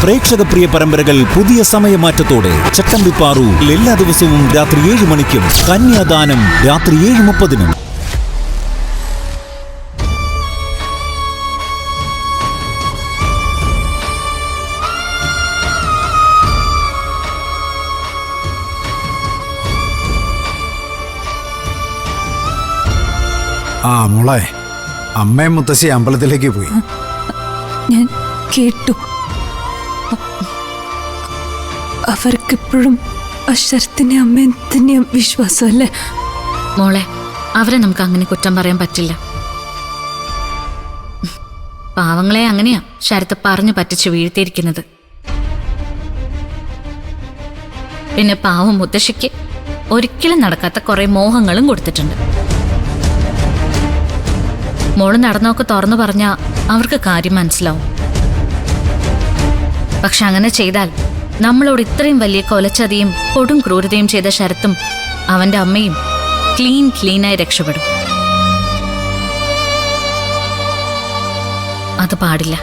പ്രേക്ഷക പ്രിയ പരമ്പരകൾ പുതിയ സമയമാറ്റത്തോടെ ചട്ടമ്പിപ്പാറു എല്ലാ ദിവസവും രാത്രി 7 മണിക്കും കന്യാദാനം രാത്രി 7:30. ആ മോളെ, അമ്മയും മുത്തശ്ശി അമ്പലത്തിലേക്ക് പോയി. ഞാൻ കേട്ടു. അവർക്കിപ്പോഴും ശരത്തിന്റെ അമ്മയും തന്നെയും വിശ്വാസമല്ലേ? മോളെ, അവരെ നമുക്ക് അങ്ങനെ കുറ്റം പറയാൻ പറ്റില്ല. പാവങ്ങളെ അങ്ങനെയാ ശരത്ത് പറഞ്ഞു പറ്റിച്ച് വീഴ്ത്തിയിരിക്കുന്നത്. പിന്നെ പാവം മുത്തശ്ശിക്ക് ഒരിക്കലും നടക്കാത്ത കുറെ മോഹങ്ങളും കൊടുത്തിട്ടുണ്ട്. മോള് നടന്നൊക്കെ തുറന്നു പറഞ്ഞാൽ അവർക്ക് കാര്യം മനസ്സിലാവും. പക്ഷെ അങ്ങനെ ചെയ്താൽ നമ്മളോട് ഇത്രയും വലിയ കൊലച്ചതിയും കൊടും ക്രൂരതയും ചെയ്ത ശരത്തും അവന്റെ അമ്മയും ക്ലീനായി രക്ഷപ്പെടും. അത് പാടില്ല.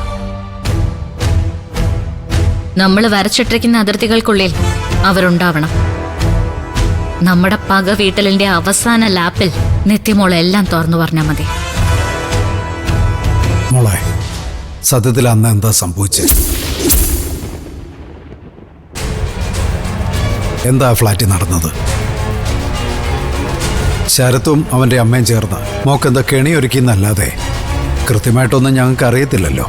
നമ്മൾ വരച്ചിട്ടിരിക്കുന്ന അതിർത്തികൾക്കുള്ളിൽ അവരുണ്ടാവണം. നമ്മുടെ പക വീട്ടലിന്റെ അവസാന ലാപ്പിൽ നിത്യമോളെല്ലാം തുറന്നു പറഞ്ഞാൽ മതി. മോളെ, സത്യത്തിൽ അന്ന് എന്താ സംഭവിച്ചത്? എന്താ ഫ്ലാറ്റിൽ നടന്നത്? ശരത്തും അവൻ്റെ അമ്മയും ചേർന്ന് മോക്കെന്താ കെണിയൊരുക്കിന്നല്ലാതെ കൃത്യമായിട്ടൊന്നും ഞങ്ങൾക്ക് അറിയത്തില്ലല്ലോ.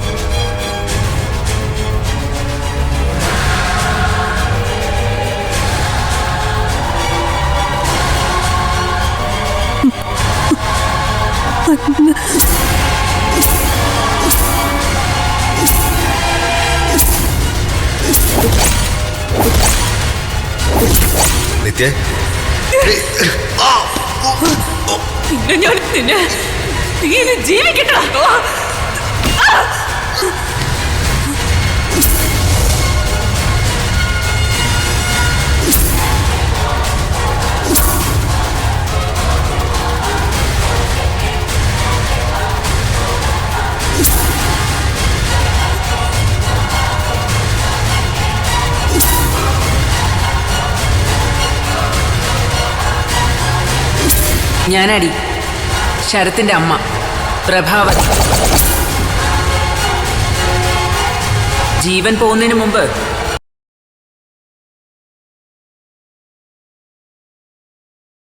ജീവിക്കട്ടോ. ഞാനടി ശരത്തിന്റെ അമ്മ പ്രഭാവതി. ജീവൻ പോകുന്നതിന് മുമ്പ്